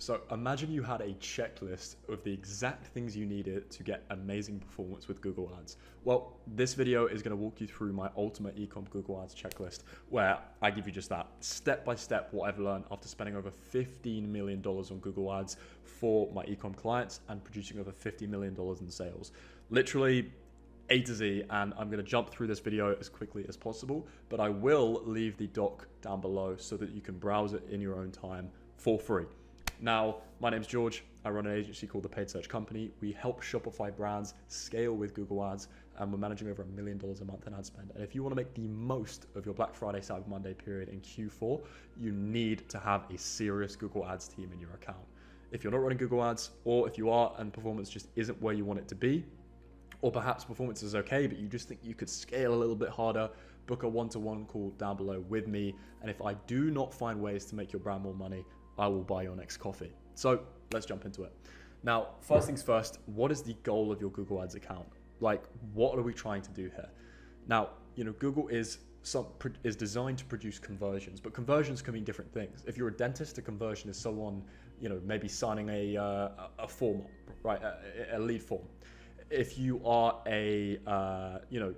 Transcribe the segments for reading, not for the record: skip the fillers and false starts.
So imagine you had a checklist of the exact things you needed to get amazing performance with Google Ads. Well, this video is going to walk you through my ultimate ecom Google Ads checklist, where I give you just that step by step what I've learned after spending over $15 million on Google Ads for my ecom clients and producing over $50 million in sales. Literally A to Z, and I'm going to jump through this video as quickly as possible, but I will leave the doc down below so that you can browse it in your own time for free. Now, my name's George. I run an agency called The Paid Search Company. We help Shopify brands scale with Google Ads, and we're managing over $1 million a month in ad spend. And if you want to make the most of your Black Friday, Cyber Monday period in Q4, you need to have a serious Google Ads team in your account. If you're not running Google Ads, or if you are and performance just isn't where you want it to be, or perhaps performance is okay, but you just think you could scale a little bit harder, book a one-to-one call down below with me. And if I do not find ways to make your brand more money, I will buy your next coffee. So let's jump into it. Now, first things first, what is the goal of your Google Ads account? Like, what are we trying to do here? Now, Google is designed to produce conversions, but conversions can mean different things. If you're a dentist, a conversion is someone, maybe signing a form, right? A lead form. If you are a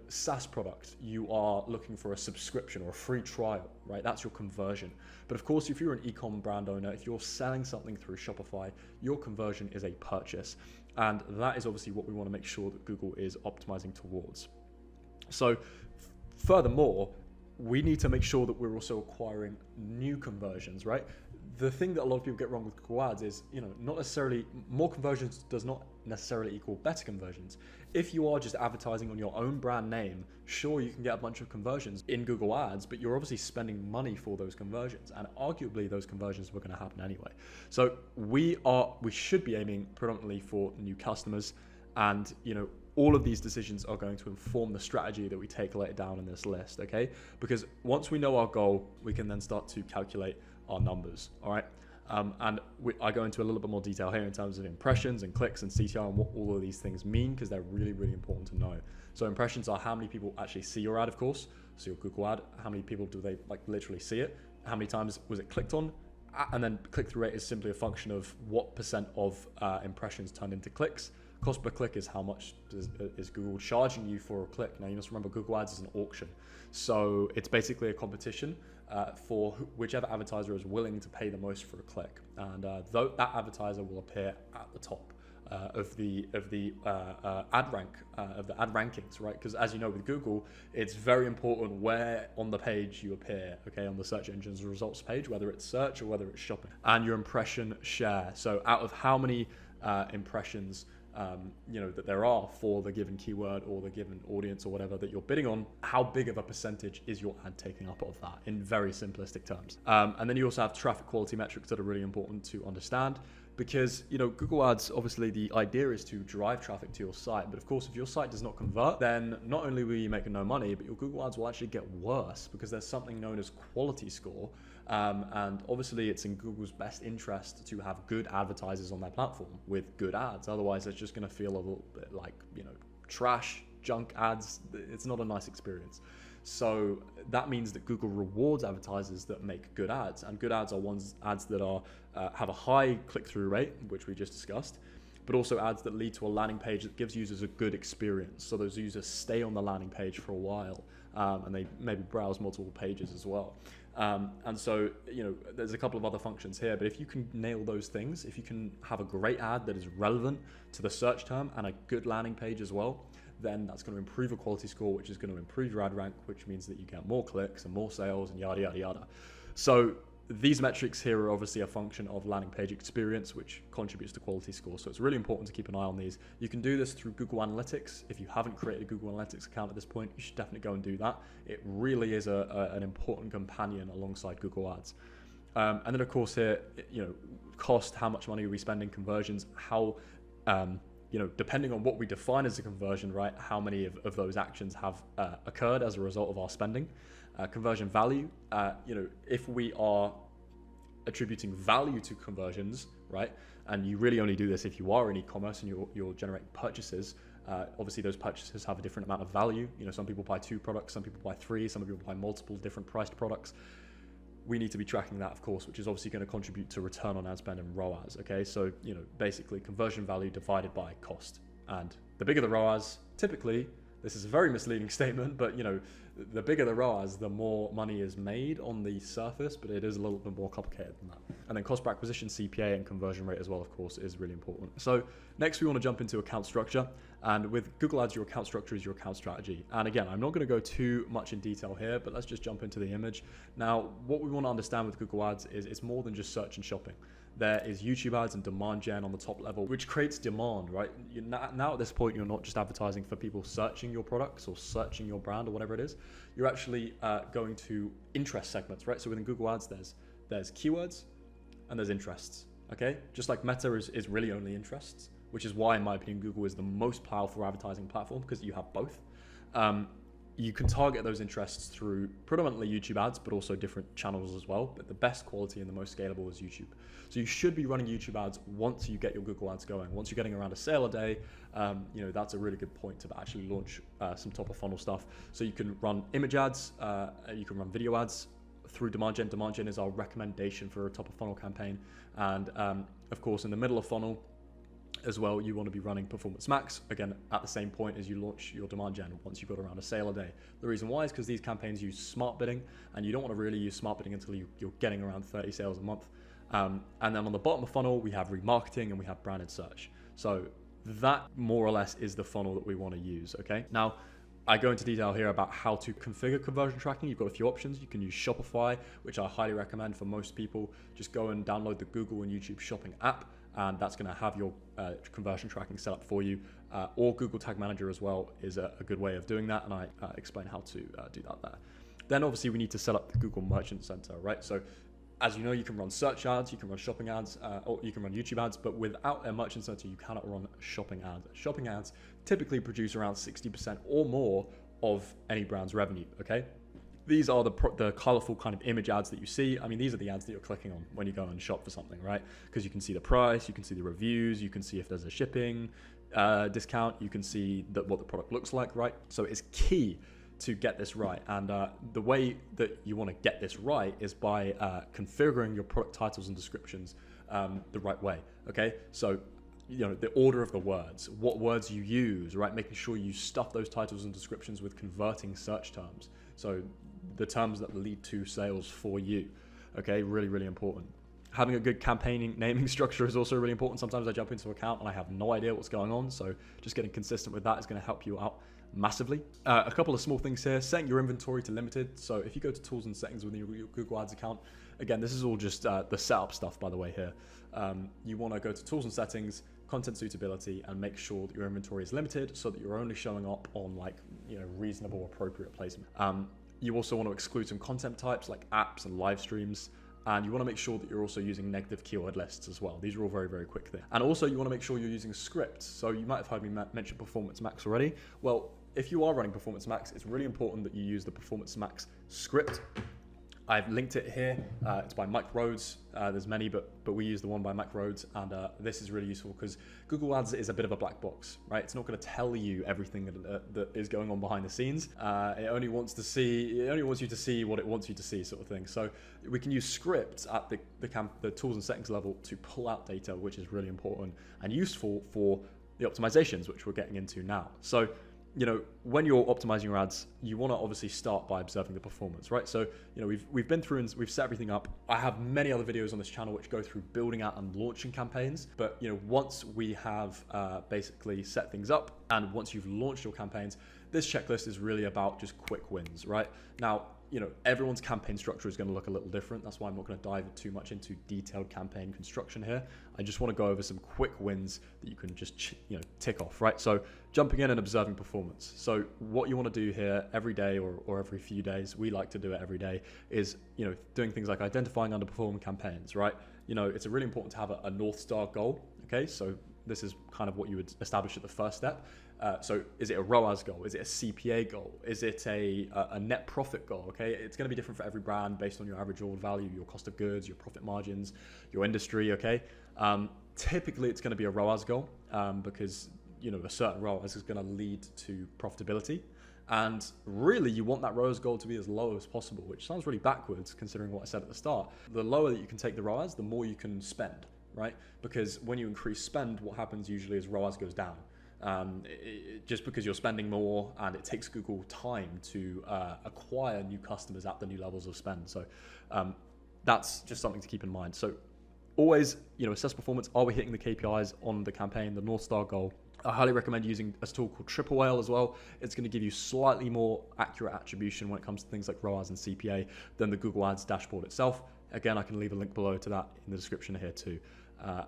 SaaS product, you are looking for a subscription or a free trial, right? That's your conversion. But of course, if you're an e-com brand owner, if you're selling something through Shopify, your conversion is a purchase. And that is obviously what we want to make sure that Google is optimizing towards. So furthermore, we need to make sure that we're also acquiring new conversions, right? The thing that a lot of people get wrong with Google Ads is, not necessarily more conversions does not necessarily equal better conversions. If you are just advertising on your own brand name, sure, you can get a bunch of conversions in Google Ads, but you're obviously spending money for those conversions, and arguably those conversions were going to happen anyway. So we should be aiming predominantly for new customers, and all of these decisions are going to inform the strategy that we take later down in this list, okay? Because once we know our goal, we can then start to calculate our numbers, all right? I go into a little bit more detail here in terms of impressions and clicks and CTR and what all of these things mean, because they're really, really important to know. So impressions are how many people actually see your ad, of course, so your Google ad, how many people do they literally see it, how many times was it clicked on, and then click-through rate is simply a function of what percent of impressions turned into clicks. Cost per click is how much is Google charging you for a click. Now you must remember Google Ads is an auction. So it's basically a competition for whichever advertiser is willing to pay the most for a click. And that advertiser will appear at the top of the ad rankings, right? Because as you know with Google, it's very important where on the page you appear, okay, on the search engine's results page, whether it's search or whether it's shopping. And your impression share. So out of how many impressions that there are for the given keyword or the given audience or whatever that you're bidding on, how big of a percentage is your ad taking up of that in very simplistic terms. And then you also have traffic quality metrics that are really important to understand, because Google Ads, obviously the idea is to drive traffic to your site, but of course if your site does not convert, then not only will you make no money, but your Google Ads will actually get worse, because there's something known as quality score. And obviously it's in Google's best interest to have good advertisers on their platform with good ads. Otherwise it's just going to feel a little bit like, trash, junk ads. It's not a nice experience. So that means that Google rewards advertisers that make good ads, and good ads are ads that are have a high click-through rate, which we just discussed, but also ads that lead to a landing page that gives users a good experience. So those users stay on the landing page for a while, and they maybe browse multiple pages as well. And so, there's a couple of other functions here, but if you can nail those things, if you can have a great ad that is relevant to the search term and a good landing page as well, then that's going to improve your quality score, which is going to improve your ad rank, which means that you get more clicks and more sales and yada, yada, yada. So these metrics here are obviously a function of landing page experience, which contributes to quality score. So it's really important to keep an eye on these. You can do this through Google Analytics. If you haven't created a Google Analytics account at this point, you should definitely go and do that. It really is an important companion alongside Google Ads. And then of course here, cost, how much money are we spending, conversions, how, depending on what we define as a conversion, right? How many of those actions have occurred as a result of our spending? Conversion value, if we are attributing value to conversions, right? And you really only do this if you are in e-commerce and you're generating purchases. Obviously those purchases have a different amount of value. Some people buy 2 products, some people buy 3, some people buy multiple different priced products. we need to be tracking that, of course, which is obviously going to contribute to return on ad spend and ROAS. Okay, so basically conversion value divided by cost, and the bigger the ROAS, typically, this is a very misleading statement, but the bigger the ROAS, the more money is made on the surface, but it is a little bit more complicated than that. And then cost per acquisition, CPA, and conversion rate as well, of course, is really important. So next we want to jump into account structure. And with Google Ads, your account structure is your account strategy. And again, I'm not going to go too much in detail here, but let's just jump into the image. Now, what we want to understand with Google Ads is it's more than just search and shopping. There is YouTube ads and demand gen on the top level, which creates demand, right? Now at this point, you're not just advertising for people searching your products or searching your brand or whatever it is. You're actually going to interest segments, right? So within Google Ads, there's keywords and there's interests, okay? Just like Meta is really only interests, which is why, in my opinion, Google is the most powerful advertising platform, because you have both. You can target those interests through predominantly YouTube ads, but also different channels as well. But the best quality and the most scalable is YouTube. So you should be running YouTube ads once you get your Google ads going. Once you're getting around a sale a day, that's a really good point to actually launch some top of funnel stuff. So you can run image ads, you can run video ads through demand gen. Demand gen is our recommendation for a top of funnel campaign. And of course, in the middle of funnel, as well, you want to be running Performance Max, again, at the same point as you launch your demand gen once you've got around a sale a day. The reason why is because these campaigns use smart bidding, and you don't want to really use smart bidding until you're getting around 30 sales a month. And then on the bottom of funnel, we have remarketing and we have branded search. So that more or less is the funnel that we want to use, okay? Now, I go into detail here about how to configure conversion tracking. You've got a few options. You can use Shopify, which I highly recommend for most people. Just go and download the Google and YouTube shopping app, and that's going to have your conversion tracking set up for you. Or Google Tag Manager as well is a good way of doing that, and I explain how to do that there. Then obviously we need to set up the Google Merchant Center, right? So as you know, you can run search ads, you can run shopping ads, or you can run YouTube ads, but without a Merchant Center, you cannot run shopping ads. Shopping ads typically produce around 60% or more of any brand's revenue, okay? These are the colorful kind of image ads that you see. I mean, these are the ads that you're clicking on when you go and shop for something, right? Because you can see the price, you can see the reviews, you can see if there's a shipping discount, you can see what the product looks like, right? So it's key to get this right. And the way that you want to get this right is by configuring your product titles and descriptions the right way, okay? So the order of the words, what words you use, right? Making sure you stuff those titles and descriptions with converting search terms. So the terms that lead to sales for you, okay? Really, really important. Having a good campaigning naming structure is also really important. Sometimes I jump into an account and I have no idea what's going on. So just getting consistent with that is going to help you out massively. A couple of small things here, setting your inventory to limited. So if you go to tools and settings within your Google Ads account, again, this is all just the setup stuff, by the way, here. You want to go to tools and settings, content suitability, and make sure that your inventory is limited so that you're only showing up on reasonable, appropriate placement. You also want to exclude some content types like apps and live streams. And you want to make sure that you're also using negative keyword lists as well. These are all very, very quick there. And also you want to make sure you're using scripts. So you might have heard me mention Performance Max already. Well, if you are running Performance Max, it's really important that you use the Performance Max script. I've linked it here. It's by Mike Rhodes. There's many, but we use the one by Mike Rhodes. And this is really useful because Google Ads is a bit of a black box, right? It's not going to tell you everything that is going on behind the scenes. It only wants you to see what it wants you to see, sort of thing. So we can use scripts at the tools and settings level to pull out data, which is really important and useful for the optimizations, which we're getting into now. So when you're optimizing your ads, you want to obviously start by observing the performance, right? So, we've been through and we've set everything up. I have many other videos on this channel which go through building out and launching campaigns. But, once we have basically set things up and once you've launched your campaigns, this checklist is really about just quick wins, right? Now, everyone's campaign structure is going to look a little different. That's why I'm not going to dive too much into detailed campaign construction here. I just want to go over some quick wins that you can just, tick off, right? So jumping in and observing performance. So what you want to do here every day or every few days, we like to do it every day, is, doing things like identifying underperforming campaigns, right? It's really important to have a North Star goal, okay? So this is kind of what you would establish at the first step. So is it a ROAS goal? Is it a CPA goal? Is it a net profit goal? Okay, it's going to be different for every brand based on your average order value, your cost of goods, your profit margins, your industry. Okay, typically it's going to be a ROAS goal because a certain ROAS is going to lead to profitability. And really, you want that ROAS goal to be as low as possible, which sounds really backwards considering what I said at the start. The lower that you can take the ROAS, the more you can spend, right? Because when you increase spend, what happens usually is ROAS goes down. Just because you're spending more, and it takes Google time to acquire new customers at the new levels of spend. So that's just something to keep in mind. So always, assess performance. Are we hitting the KPIs on the campaign, the North Star goal? I highly recommend using a tool called Triple Whale as well. It's going to give you slightly more accurate attribution when it comes to things like ROAS and CPA than the Google Ads dashboard itself. Again, I can leave a link below to that in the description here too.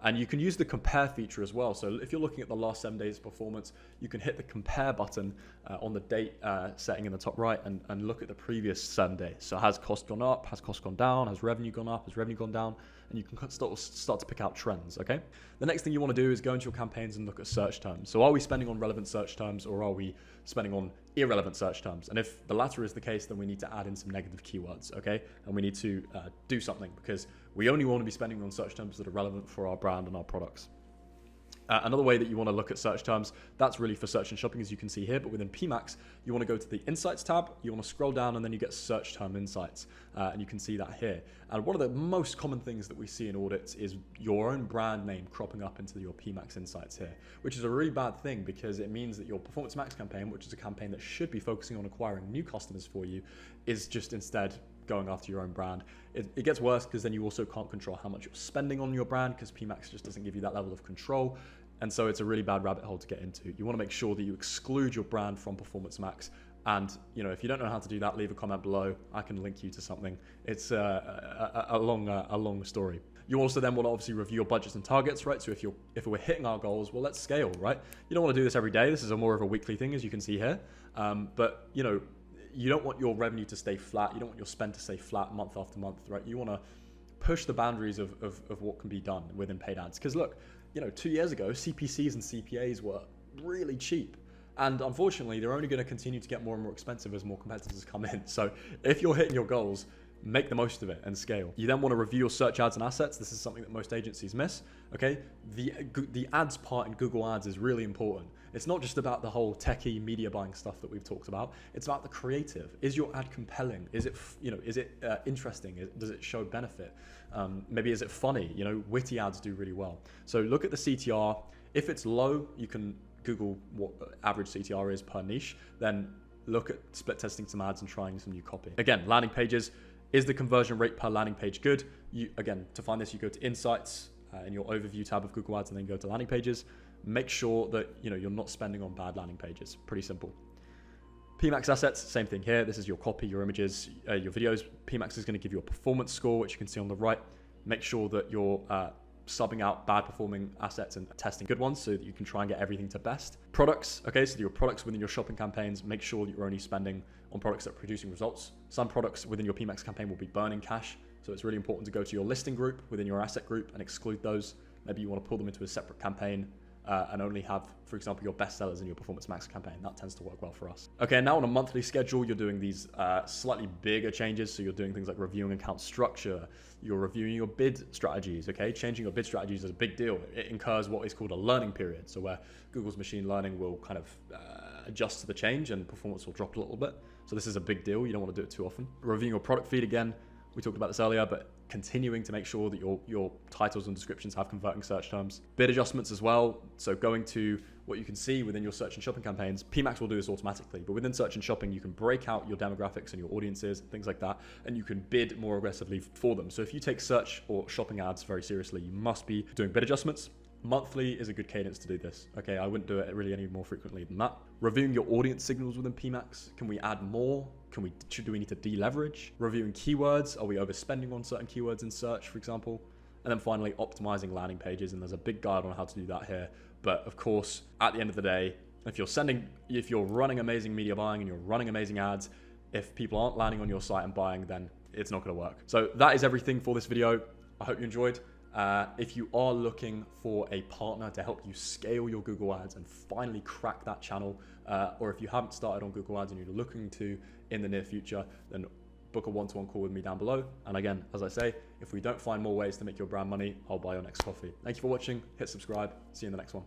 And you can use the compare feature as well. So if you're looking at the last 7 days performance, you can hit the compare button on the date setting in the top right and look at the previous 7 days. So has cost gone up? Has cost gone down? Has revenue gone up? Has revenue gone down? And you can start to pick out trends, okay? The next thing you want to do is go into your campaigns and look at search terms. So are we spending on relevant search terms, or are we spending on irrelevant search terms? And if the latter is the case, then we need to add in some negative keywords, okay? And we need to do something, because we only want to be spending on search terms that are relevant for our brand and our products. Another way that you want to look at search terms, that's really for search and shopping, as you can see here, but within PMax, you want to go to the Insights tab, you want to scroll down, and then you get search term insights, and you can see that here. And one of the most common things that we see in audits is your own brand name cropping up into your PMax Insights here, which is a really bad thing, because it means that your Performance Max campaign, which is a campaign that should be focusing on acquiring new customers for you, is just instead going after your own brand. It gets worse because then you also can't control how much you're spending on your brand, because PMax just doesn't give you that level of control. And so it's a really bad rabbit hole to get into. You want to make sure that you exclude your brand from Performance Max. And if you don't know how to do that, leave a comment below. I can link you to something. It's a long story. You also then want to obviously review your budgets and targets, right? So if we're hitting our goals, well, let's scale, right? You don't want to do this every day. This is more of a weekly thing, as you can see here. But you don't want your revenue to stay flat. You don't want your spend to stay flat month after month, right? You want to push the boundaries of what can be done within paid ads. Because look, 2 years ago, CPCs and CPAs were really cheap. And unfortunately, they're only going to continue to get more and more expensive as more competitors come in. So if you're hitting your goals, make the most of it and scale. You then want to review your search ads and assets. This is something that most agencies miss, okay? The ads part in Google Ads is really important. It's not just about the whole techie media buying stuff that we've talked about. It's about the creative. Is your ad compelling? Is it, interesting? Does it show benefit? Maybe is it funny? Witty ads do really well. So look at the CTR. If it's low, you can Google what average CTR is per niche. Then look at split testing some ads and trying some new copy. Again, landing pages. Is the conversion rate per landing page good? Again, to find this, you go to Insights in your overview tab of Google Ads, and then go to landing pages. Make sure that you're not spending on bad landing pages. Pretty simple. PMax assets, same thing here. This is your copy, your images, your videos. PMax is going to give you a performance score, which you can see on the right. Make sure that you're subbing out bad performing assets and testing good ones, so that you can try and get everything to best. Products, okay, so your products within your shopping campaigns, make sure that you're only spending on products that are producing results. Some products within your PMax campaign will be burning cash, so it's really important to go to your listing group within your asset group and exclude those. Maybe you want to pull them into a separate campaign and only have, for example, your best sellers in your Performance Max campaign. That tends to work well for us. Okay, now on a monthly schedule, you're doing these slightly bigger changes. So you're doing things like reviewing account structure. You're reviewing your bid strategies, okay? Changing your bid strategies is a big deal. It incurs what is called a learning period. So where Google's machine learning will kind of adjust to the change and performance will drop a little bit. So this is a big deal. You don't want to do it too often. Reviewing your product feed again. We talked about this earlier, but continuing to make sure that your titles and descriptions have converting search terms. Bid adjustments as well. So going to what you can see within your search and shopping campaigns, PMax will do this automatically, but within search and shopping, you can break out your demographics and your audiences, things like that, and you can bid more aggressively for them. So if you take search or shopping ads very seriously, you must be doing bid adjustments. Monthly is a good cadence to do this. Okay, I wouldn't do it really any more frequently than that. Reviewing your audience signals within PMax. Can we add more? Do we need to deleverage? Reviewing keywords. Are we overspending on certain keywords in search, for example? And then finally, optimizing landing pages. And there's a big guide on how to do that here. But of course, at the end of the day, if you're running amazing media buying and you're running amazing ads, if people aren't landing on your site and buying, then it's not going to work. So that is everything for this video. I hope you enjoyed. If you are looking for a partner to help you scale your Google Ads and finally crack that channel, or if you haven't started on Google Ads and you're looking to in the near future, then book a one-to-one call with me down below. And again, as I say, if we don't find more ways to make your brand money, I'll buy your next coffee. Thank you for watching. Hit subscribe. See you in the next one.